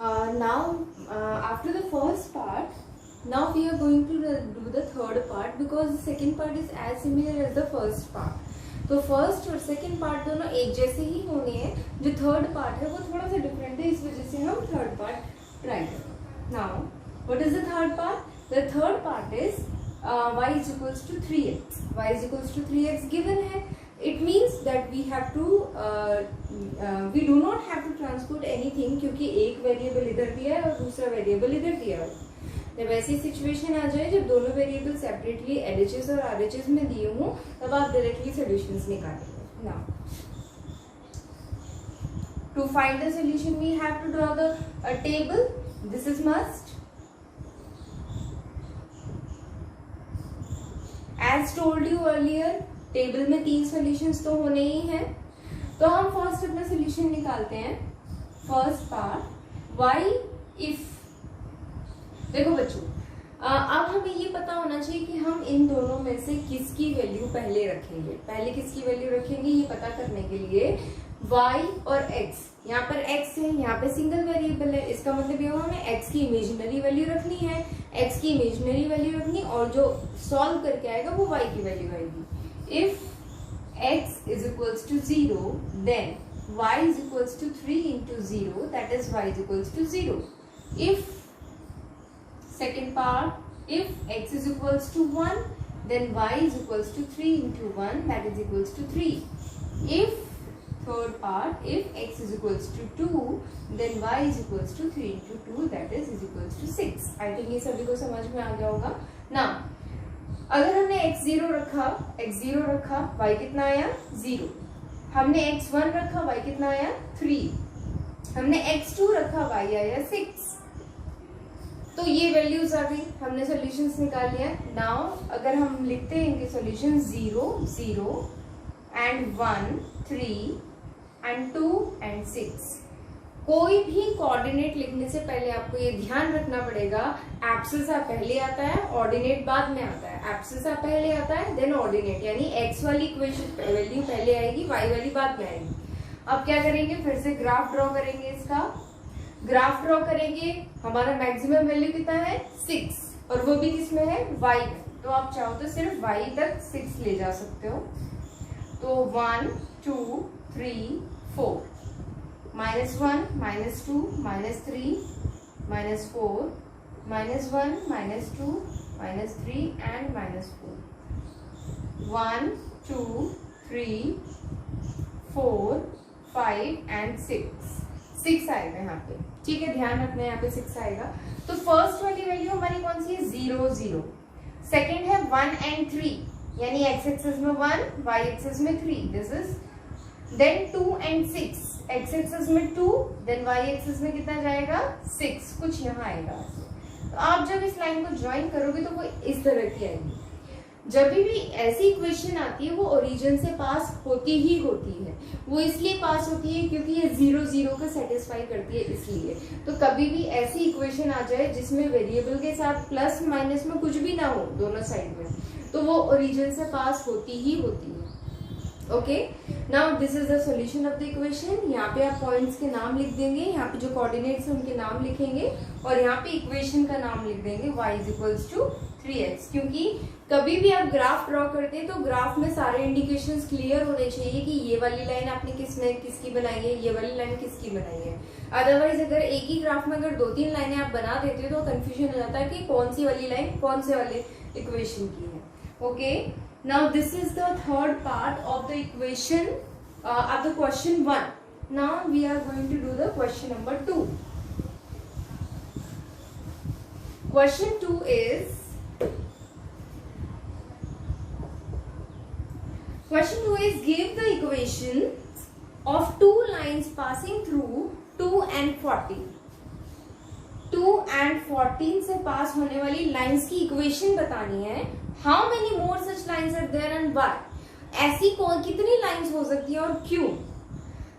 After the first part, now we are going to do the third part because the second part is as similar as the first part. तो first और second part दोनों एक जैसे ही होने हैं, जो third part है वो थोड़ा सा डिफरेंट है, इस वजह से हम थर्ड पार्ट ट्राई करेंगे. Now what is the third part? The third part is y is equals to 3x. y is equals to 3x given है. It means that we have to we do not have to transport anything क्योंकि एक variable इधर दिया है और दूसरा variable इधर दिया है. जब ऐसी सिचुएशन आ जाए जब दोनों वेरिएबल सेपरेटली LHS और RHS में दिए हों, तब आप डायरेक्टली सॉल्यूशंस निकालेंगे. Now to find the solution we have to draw the table. This is must. As told you earlier, table में 3 सॉल्यूशंस तो होने ही हैं. तो हम फर्स्ट अपना सॉल्यूशन निकालते हैं. First part y if. देखो बच्चों, अब हमें ये पता होना चाहिए कि हम इन दोनों में से किसकी वैल्यू पहले रखेंगे. पहले किसकी वैल्यू रखेंगे ये पता करने के लिए y और x, यहाँ पर x है, यहाँ पे सिंगल वेरिएबल है, इसका मतलब ये हुआ हमें x की इमेजिनरी वैल्यू रखनी है. x की इमेजिनरी वैल्यू रखनी और जो सॉल्व करके आएगा वो y की वैल्यू आएगी. If x is equals to 0, then y is equals to 3 into 0, that is y is equals to 0. If second part, if x is equals to 1, then y is equals to 3 into 1, that is equals to 3. If third part, if x is equals to 2, then y is equals to 3 into 2, that is equals to 6. I think ये सभी को समझ में आ गया होगा. Now अगर हमने x0 रखा, y कितना आया 0. हमने x1 रखा, y कितना आया 3. हमने x2 रखा, y आया 6. तो ये वैल्यूज आ गई, हमने सॉल्यूशंस निकाल लिया. नाउ अगर हम लिखते हैं इनके सॉल्यूशन 0, 0 एंड 1, 3 एंड 2 एंड 6. कोई भी कोऑर्डिनेट लिखने से पहले आपको ये ध्यान रखना पड़ेगा, एब्सिसा पहले आता है, ऑर्डिनेट बाद में आता है. एब्सिसा पहले आता है, देन ऑर्डिनेट, यानी x वाली इक्वेशन वैल्यू पहले आएगी, y वाली बाद में आएगी. अब क्या करेंगे, फिर से ग्राफ ड्रॉ करेंगे. इसका ग्राफ ड्रॉ करेंगे. हमारा मैक्सिमम वैल्यू कितना है 6, और वो भी किसमें है y में. तो आप चाहो तो सिर्फ y तक 6 ले जा सकते हो. तो 1, 2, 3, 4, -1, -2, -3, -4, -1, -2, -3 एंड -4. 1, 2, 3, 4, 5 एंड 6 आएगा यहाँ पे. ठीक है, ध्यान रखना है यहाँ पे 6 आएगा. तो फर्स्ट वाली वैल्यू हमारी कौन सी है 0, 0. सेकेंड है 1 एंड 3, यानी x एक्सिस में 1, y एक्सिस में 3. This is. Then 2 and 6, x axis में 2, देन y एक्सिस में कितना जाएगा 6, कुछ यहाँ आएगा. तो आप जब इस लाइन को ज्वाइन करोगे तो वो इस तरह की आएगी. जब भी ऐसी इक्वेशन आती है वो ओरिजिन से पास होती ही होती है. वो इसलिए पास होती है क्योंकि ये 0, 0 को सेटिस्फाई करती है, इसलिए. तो कभी भी ऐसी इक्वेशन आ जाए जिसमें वेरिएबल के साथ प्लस माइनस में कुछ भी ना हो दोनों साइड में, तो वो ओरिजिन से पास होती ही होती है. Okay, now this is the solution of the equation. यहाँ पे आप पॉइंट्स के नाम लिख देंगे, यहाँ पे जो कोऑर्डिनेट्स हैं उनके नाम लिखेंगे, और यहाँ पे इक्वेशन का नाम लिख देंगे y is equals to 3x. क्योंकि कभी भी आप ग्राफ ड्रॉ करते हैं तो ग्राफ में सारे इंडिकेशंस क्लियर होने चाहिए कि ये वाली लाइन आपने किसकी बनाई है, ये वाली लाइन किसकी बनाई है. अदरवाइज अगर एक ही ग्राफ में अगर 2-3 लाइनें आप बना देते हो तो कंफ्यूजन हो जाता है कि कौन सी वाली लाइन कौन से वाले इक्वेशन की है. Okay, now this is the third part of the equation of the question 1. Now we are going to do the question number 2. Question 2 is, give the equation of 2 lines passing through 2 and 14. 2 and 14 से पास होने वाली lines की equation बतानी है. How many more such lines are there and why. ऐसी कितनी lines हो सकती है और क्यों.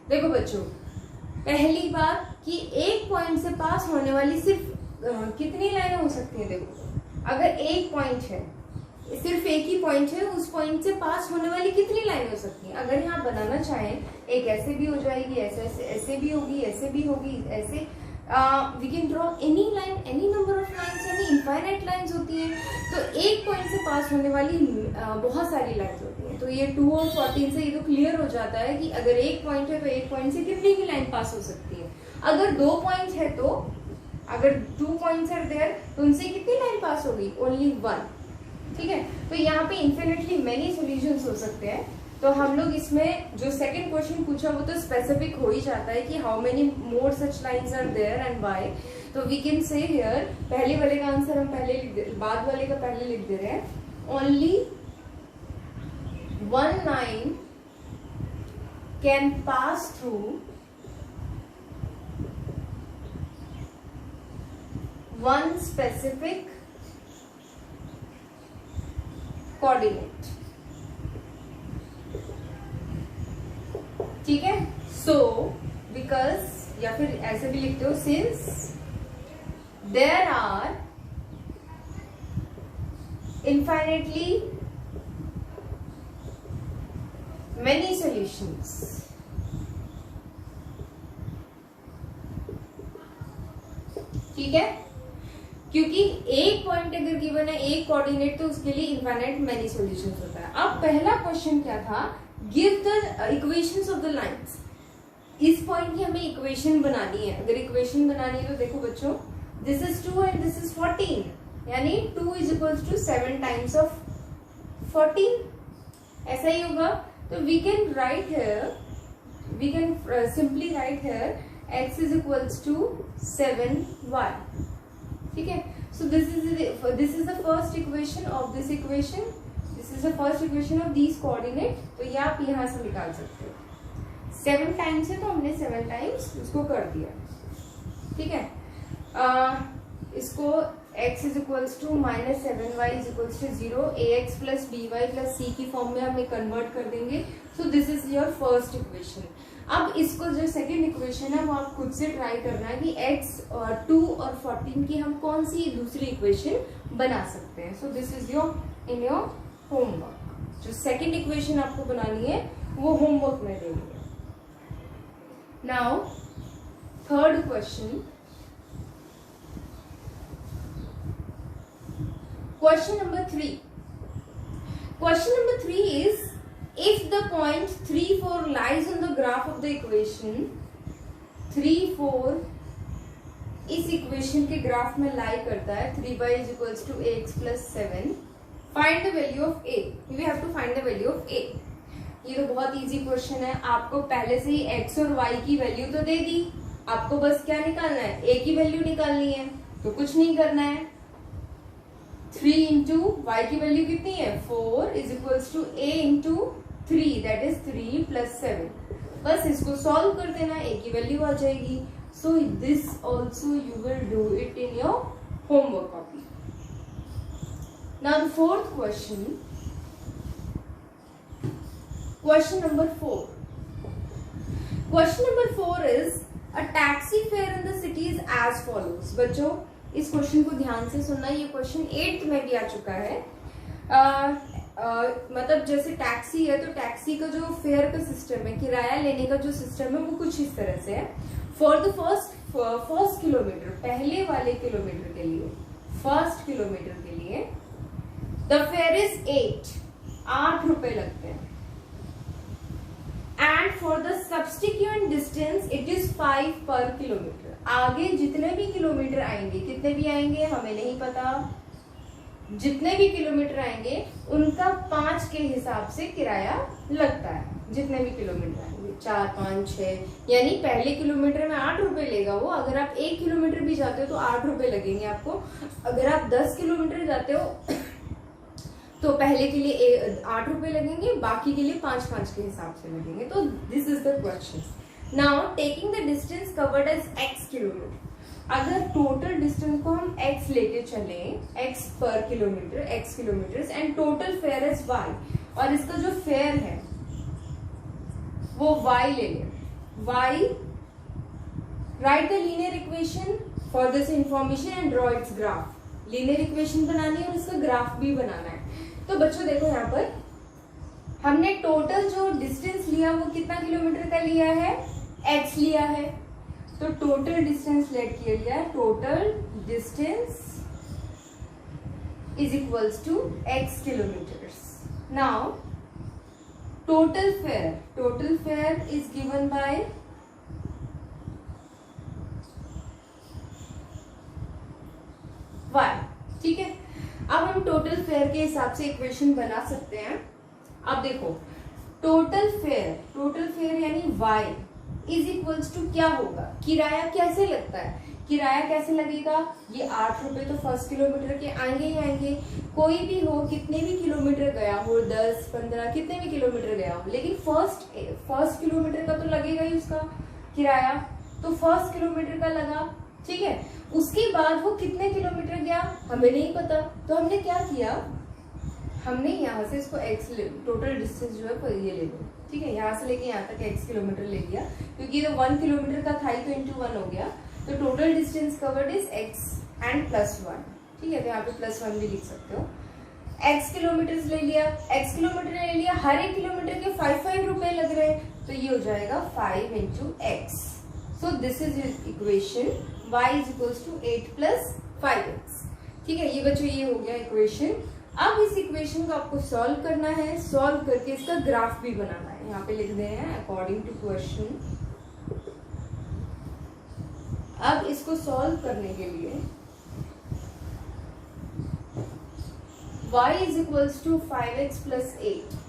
देखो बच्चों, पहली बात कि एक पॉइंट से पास होने वाली सिर्फ कितनी लाइनें हो सकती है. देखो, अगर एक पॉइंट है, सिर्फ एक ही पॉइंट है, उस पॉइंट से पास होने वाली कितनी लाइनें हो सकती हैं. अगर यहाँ बनाना चाहें, एक ऐसे भी हो जाएगी, ऐसे भी होगी, ऐसे भी होगी, ऐसे we can draw any line, any number of lines, यानी इनफाइनाइट लाइन्स होती हैं। तो एक पॉइंट से पास होने वाली बहुत सारी लाइन्स होती हैं। तो ये 2 और 14 से ये तो क्लियर हो जाता है कि अगर एक पॉइंट है तो एक पॉइंट से कितनी भी लाइन पास हो सकती है। अगर 2 पॉइंट है तो, अगर 2 पॉइंट्स आर देयर तो उनसे कितनी लाइन पास होगी? ओनली 1। ठीक है, तो यहाँ पे इन्फिनिटली मेनी सॉल्यूशंस हो सकते हैं। तो हम लोग इसमें जो सेकंड क्वेश्चन पूछा वो तो स्पेसिफिक हो ही जाता है कि how many more such lines are there and why. तो वी कैन से हियर, पहले वाले का आंसर हम पहले लिख दे, बाद वाले का पहले लिख दे रहे हैं। Only 1 line can pass through one specific coordinate. ठीक है, सो बिकॉज, या फिर ऐसे भी लिखते हो, since there are infinitely many solutions, ठीक है, क्योंकि एक पॉइंट अगर गिवन है, एक कोऑर्डिनेट, तो उसके लिए इनफाइनाइट मेनी सॉल्यूशंस होता है। अब पहला क्वेश्चन क्या था? Give the equations of the lines. इस पॉइंट की हमें इक्वेशन बनानी है। अगर इक्वेशन बनानी है तो देखो बच्चों, this is 2 and this is 14, यानी 2 is equals to 7 times of 14, ऐसा ही होगा। तो we can write here, we can simply write here x is equals to 7y। ठीक है, so this is the first equation of this equation, this is the first equation of these coordinate. तो ये आप यहां से निकाल सकते हो। 7 टाइम्स है तो हमने 7 टाइम्स उसको कर दिया। ठीक है, इसको x is equals to -7y is equals to 0, ax plus by plus c की फॉर्म में हमें कन्वर्ट कर देंगे। So this is your first equation. अब इसको जो सेकेंड इक्वेशन है वो आप खुद से ट्राई करना है कि x और 2 और 14 की हम कौन सी दूसरी इक्वेशन बना सकते हैं। सो this is your in your homework. जो सेकेंड इक्वेशन आपको बनानी है वो होमवर्क में देंगे। Now third question, question number 3. Question number 3 is, if the point 3, 4 lies on the graph of the equation 3, 4 इस इक्वेशन के ग्राफ में लाई करता है, 3y is equals to ax plus 7, find the value of a. We have to find the value of a. ये तो बहुत easy question है। आपको पहले से ही x और y की वैल्यू तो दे दी, आपको बस क्या निकालना है? a की वैल्यू निकालनी है। तो कुछ नहीं करना है, 3 इंटू वाई की वैल्यू कितनी है? 4 is equals to a into 3, that is 3 plus 7। बस इसको सॉल्व कर देना, a की वैल्यू आ जाएगी। So this also you will do it in your homework copy. Now the fourth question, question number 4। Question number 4 is, a taxi fare in the city is as follows. बच्चों इस question को ध्यान से सुनना, ये question 8th में भी आ चुका है। मतलब जैसे टैक्सी है तो टैक्सी का जो फेयर का सिस्टम है, किराया लेने का जो सिस्टम है वो कुछ इस तरह से है। फॉर द फर्स्ट किलोमीटर, पहले वाले किलोमीटर के लिए, फर्स्ट किलोमीटर के लिए द फेयर इज 8 रुपए लगते हैं। And for the subsequent distance it is 5 per kilometre. आगे जितने भी किलोमीटर आएंगे, कितने भी आएंगे हमें नहीं पता, जितने भी किलोमीटर आएंगे उनका 5 के हिसाब से किराया लगता है। जितने भी किलोमीटर आएंगे, 4, 5, 6, यानी पहले किलोमीटर में 8 रुपए लेगा वो। अगर आप 1 किलोमीटर भी जाते हो तो 8 रुपए लगेंगे आपको। अगर आप 10 किलोमीटर जाते हो तो पहले के लिए 8 रुपए लगेंगे, बाकी के लिए 5-5 के हिसाब से लगेंगे। तो this is the question. Now taking the distance covered as x kilometre, अगर टोटल डिस्टेंस को हम x लेके चले, x पर kilometre, x kilometre, and total fare is y, और इसका जो फेयर है वो y ले लें। y, right the linear equation for this information and draw it's graph. Linear equation बनानी है और इसका ग्राफ भी बनाना है। तो बच्चों देखो यहाँ पर हमने टोटल जो डिस्टेंस लिया वो कितना किलोमीटर का लिया है? x लिया है। तो टोटल डिस्टेंस लेट किया गया है, total distance is equals to x kilometres. Now total fare is given by y. ठीक है, अब हम टोटल फेयर के हिसाब से इक्वेशन बना सकते हैं. अब देखो टोटल फेयर यानी y इज इक्वल्स टू क्या होगा, किराया कैसे लगता है, किराया कैसे लगेगा, ये 8 रुपए तो फर्स्ट किलोमीटर के आएंगे ही आएंगे. कोई भी हो, कितने भी किलोमीटर गया हो, 10, 15 कितने भी किलोमीटर गया हो, लेकिन फर्स्ट किलोमीटर का तो लगेगा ही उसका किराया. तो फर्स्ट किलोमीटर का लगा, ठीक है. उसके बाद वो कितने किलोमीटर गया हमें नहीं पता, तो हमने क्या किया, हमने यहाँ से इसको x टोटल डिस्टेंस जो है ये ले लो. ठीक है, यहाँ से लेके यहाँ तक x किलोमीटर ले लिया, क्योंकि तो 1 किलोमीटर का था ही, तो इंटू 1 हो गया. तो total distance covered is x and +1. ठीक है, तो यहाँ पे +1 भी लिख सकते हो. x किलोमीटर ले लिया, हर एक किलोमीटर के 5 रुपए लग रहे हैं, तो ये हो जाएगा 5 into x. So this is equation y is equals to 8 + 5x. ठीक है, ये बच्चों ये हो गया इक्वेशन. अब इस इक्वेशन को आपको सॉल्व करना है, सॉल्व करके इसका ग्राफ भी बनाना है. यहाँ पे लिख दे रहे हैं अकॉर्डिंग टू क्वेश्चन. अब इसको सॉल्व करने के लिए y is equals to 5x + 8.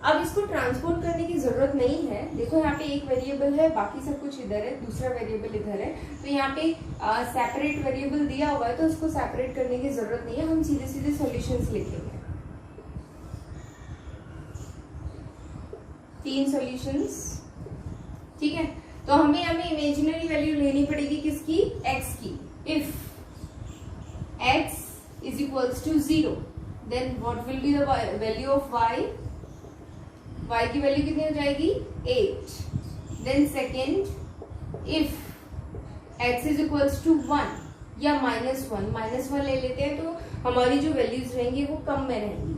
अब इसको ट्रांसपोर्ट करने की जरूरत नहीं है. देखो यहाँ पे एक वेरिएबल है, बाकी सब कुछ इधर है, दूसरा वेरिएबल इधर है. तो यहाँ पे सेपरेट वेरिएबल दिया हुआ है, तो उसको सेपरेट करने की जरूरत नहीं है. हम सीधे सीधे सॉल्यूशंस लिखेंगे. 3 सॉल्यूशंस. ठीक है, तो हमें यहाँ पे इमेजिनरी वैल्यू लेनी पड़ेगी किसकी, x की. If x is equals to 0, then what will be the value of y. y की वैल्यू कितनी हो जाएगी, 8. Then second, if x is equals to 1 या -1 ले लेते हैं, तो हमारी जो वैल्यूज रहेंगी वो कम में रहेंगी.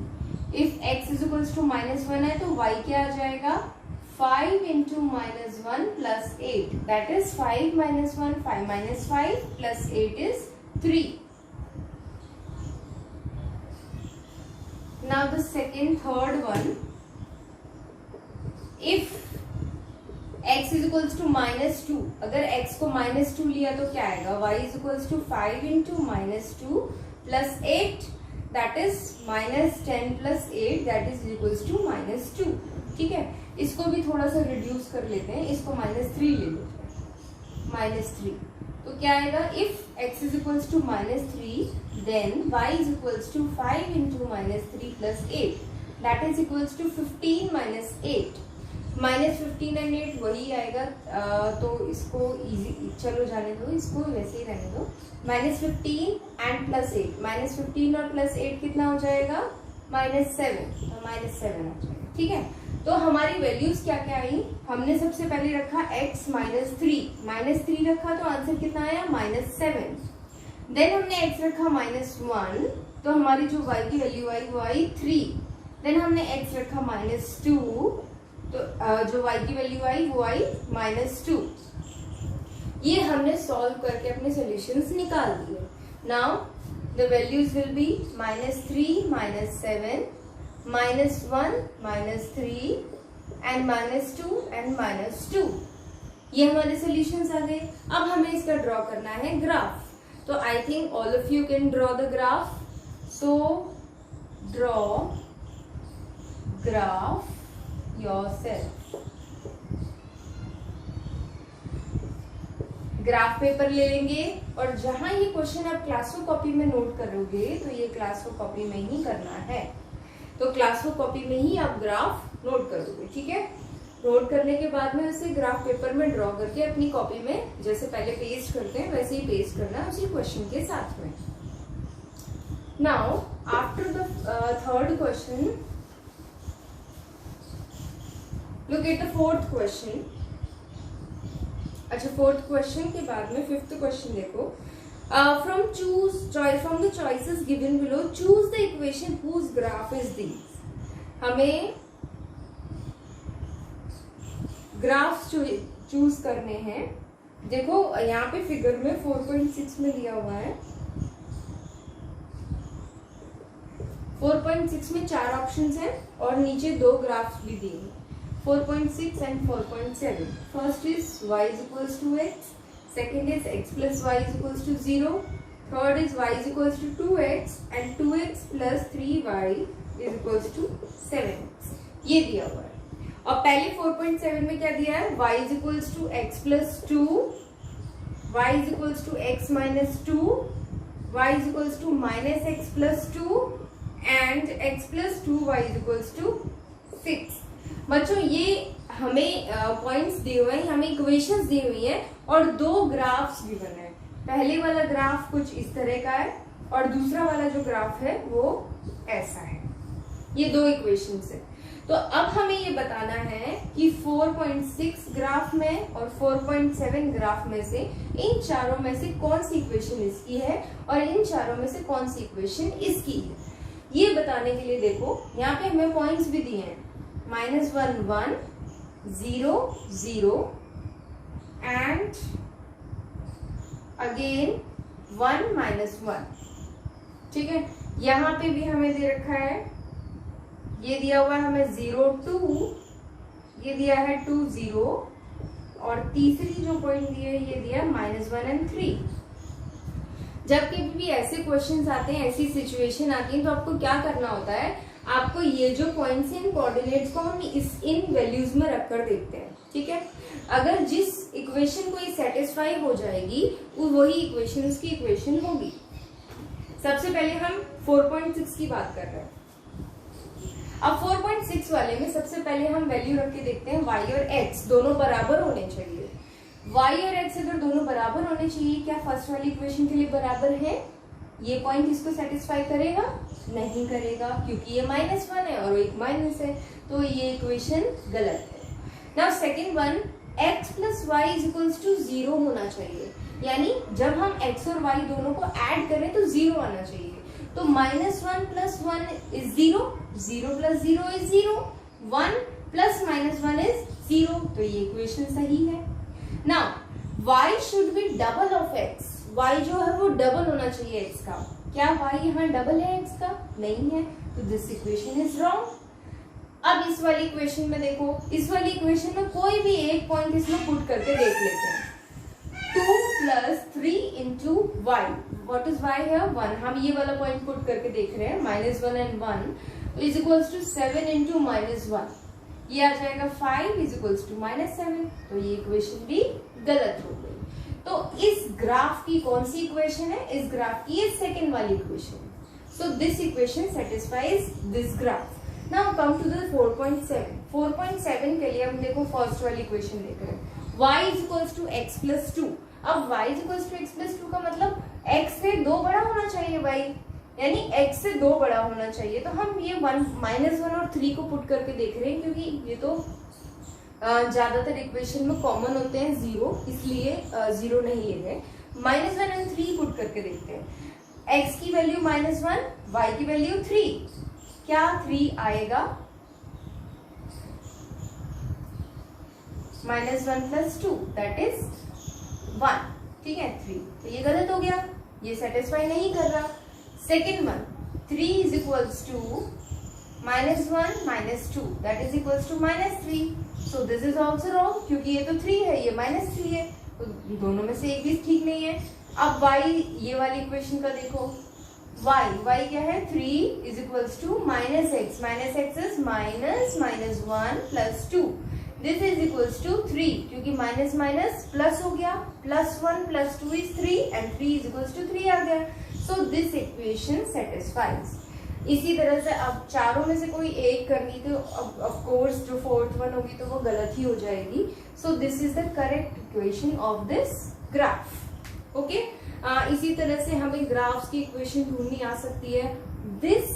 If x is equals to -1 है, तो y क्या आ जाएगा, 5 into -1 + 8, that is 5 - 1, 5 - 5 + 8 is 3. Now the third one, if x is equals to -2, अगर x को -2 लिया तो क्या आएगा, y is equals to 5 into -2 + 8, that is -10 + 8, that is equals to -2. ठीक है, इसको भी थोड़ा सा रिड्यूस कर लेते हैं, इसको -3 ले लेते हैं, -3. तो क्या आएगा, if x is equals to -3, then y is equals to 5 into -3 + 8, that is equals to 15 - 8. -15 and 8 वही आएगा. तो इसको इजी, चलो जाने दो, इसको वैसे ही रहने दो. -15 एंड +8, -15 और +8 कितना हो जाएगा, -7. तो -7 आ जाएगा. ठीक है, तो हमारी वैल्यूज क्या क्या आई, हमने सबसे पहले रखा x -3 रखा, तो आंसर कितना आया, -7. देन हमने x रखा -1, तो हमारी जो y की वैल्यू आई वो आई 3. देन हमने x रखा -2, तो जो y की वैल्यू आई वो आई -2. ये हमने सॉल्व करके अपने सॉल्यूशंस निकाल दिए. Now the values will be -3 -7 -1 -3 and -2 and -2. ये हमारे सॉल्यूशंस आ गए. अब हमें इसका ड्रॉ करना है ग्राफ. तो I think all of you can draw the graph. So draw graph yourself. Graph paper ले लेंगे, और जहां ये क्वेश्चन आप क्लासो कॉपी में नोट करोगे, तो ये क्लासो कॉपी में ही करना है. तो क्लासो कॉपी में ही आप ग्राफ नोट करोगे. ठीक है, नोट करने के बाद में उसे ग्राफ पेपर में ड्रॉ करके अपनी कॉपी में जैसे पहले पेस्ट करते हैं वैसे ही पेस्ट करना है उसी क्वेश्चन के साथ में. Now after the third question, look at the fourth question. अच्छा, फोर्थ क्वेश्चन के बाद में फिफ्थ क्वेश्चन देखो. From the choices given below, choose the equation whose graph is this. हमें ग्राफ्स चूज करने हैं. देखो यहाँ पे फिगर में 4.6 में लिया हुआ है। 4.6 में 4 ऑप्शंस हैं और नीचे 2 ग्राफ्स भी दिए हैं, 4.6 and 4.7। First is y is equals to x, second is x plus y is equals to 0, third is y is equals to 2x and 2x plus 3y is equals to 7x। ये दिया हुआ है। और पहले 4.7 में क्या दिया है, y is equals to x plus 2, y is equals to x minus 2, y is equals to minus x plus 2 and x plus 2y is equals to 6। बच्चों ये हमें पॉइंट्स दिए हुए हैं, हमें इक्वेशंस दी हुई हैं और 2 ग्राफ्स भी बने हैं। पहले वाला ग्राफ कुछ इस तरह का है और दूसरा वाला जो ग्राफ है वो ऐसा है। ये 2 इक्वेशंस है। तो अब हमें ये बताना है कि 4.6 ग्राफ में और 4.7 ग्राफ में से इन चारों में से कौन सी इक्वेशन इसकी है और इन चारों में से कौन सी इक्वेशन इसकी है। ये बताने के लिए देखो यहाँ पे हमें पॉइंट्स भी दिए हैं, -1 1, 0 0 एंड अगेन 1 -1। ठीक है, यहाँ पे भी हमें दे रखा है, ये दिया हुआ है हमें 0 2, ये दिया है 2 0 और तीसरी जो पॉइंट दी है ये दिया -1 and 3। जब कभी भी ऐसे क्वेश्चंस आते हैं, ऐसी सिचुएशन आती है, तो आपको क्या करना होता है, आपको ये जो पॉइंट्स हैं इन कोऑर्डिनेट्स को हम इन वैल्यूज में रखकर देखते हैं। ठीक है, अगर जिस इक्वेशन को ये सेटिस्फाई हो जाएगी वो वही इक्वेशन उसकी इक्वेशन होगी। सबसे पहले हम 4.6 की बात कर रहे हैं। अब 4.6 वाले में सबसे पहले हम वैल्यू रख के देखते हैं y और x दोनों बराबर होने चाहिए। y और x अगर दोनों बराबर होने चाहिए, क्या फर्स्ट वाली इक्वेशन के लिए बराबर है? ये पॉइंट इसको सेटिस्फाई करेगा? नहीं करेगा, क्योंकि ये -1 है और एक माइनस है, तो ये इक्वेशन गलत है। Now second one, x plus y is equals to 0 होना चाहिए, यानी जब हम x और y दोनों को ऐड करें तो 0 आना चाहिए। तो -1 plus 1 is 0, 0 plus 0 is 0, 1 plus -1 is 0, तो ये इक्वेशन सही है। Now y should be double of x, y जो है वो डबल होना चाहिए x का। क्या y यहाँ डबल है x का? नहीं है, तो दिस इक्वेशन इज रॉन्ग। अब इस वाली इक्वेशन में देखो, इस वाली इक्वेशन में कोई भी एक पॉइंट इसमें पुट करके देख लेते हैं। 2 plus 3 into y, what is y है 1, हम ये वाला पॉइंट पुट करके देख रहे हैं, -1 and 1 is equals to 7 into -1, ये आ जाएगा 5 इज इक्वल्स टू -7, तो ये इक्वेशन भी गलत हो गई। तो इस ग्राफ की कौन सी इक्वेशन है? इस ग्राफ की ये सेकेंड वाली equation. So this equation satisfies this graph. Now come to the 4.7। 4.7 के लिए हम देखो फर्स्ट वाली इक्वेशन देख रहे हैं, y is equals to x plus 2। अब y is equals to x plus 2 का मतलब x से 2 बड़ा होना चाहिए y, यानी x से 2 बड़ा होना चाहिए। तो हम ये -1 और 3 को पुट करके देख रहे हैं, क्योंकि ये तो ज्यादातर इक्वेशन में कॉमन होते हैं 0, इसलिए 0 नहीं ले रहे। -1 and 3 पुट करके देखते हैं। x की वैल्यू -1, y की वैल्यू 3, क्या 3 आएगा? -1 प्लस 2 दैट इज 1, ठीक है 3, तो ये गलत हो गया, ये सेटिस्फाई नहीं कर रहा। Second one, 3 is equals to -1 - 2 that is equals to -3, so this is also wrong, क्योंकि ये तो 3 है, ये -3 है, तो दोनों में से एक भी ठीक नहीं है। अब y, ये वाली इक्वेशन का देखो, y क्या है 3 is equals to -x, -x is -1 plus 2, this is equals to 3, क्योंकि माइनस माइनस प्लस हो गया, +1 + 2 is 3 and 3 is equals to 3 आ गया। So this equation satisfies. इसी तरह से अब चारों में से कोई एक करनी, तो ऑफ कोर्स जो फोर्थ वन होगी तो वो गलत ही हो जाएगी। So this is the correct equation of this graph. Okay, इसी तरह से हमें ग्राफ्स की इक्वेशन ढूंढनी आ सकती है। This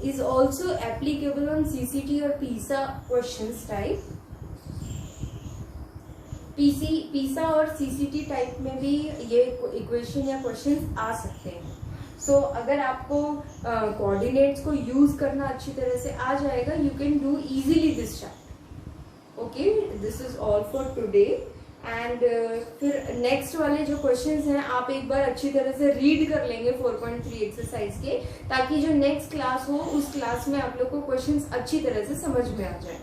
is also applicable on CCT और PISA questions type। PISA और CCT टाइप में भी ये इक्वेशन या क्वेश्चंस आ सकते हैं। सो अगर आपको कोऑर्डिनेट्स को यूज करना अच्छी तरह से आ जाएगा, you can do easily this chapter. Okay, this is all for today. And फिर नेक्स्ट वाले जो क्वेश्चंस हैं आप एक बार अच्छी तरह से रीड कर लेंगे 4.3 एक्सरसाइज के, ताकि जो नेक्स्ट क्लास हो उस क्लास में आप लोग को क्वेश्चंस अच्छी तरह से समझ में आ जाए।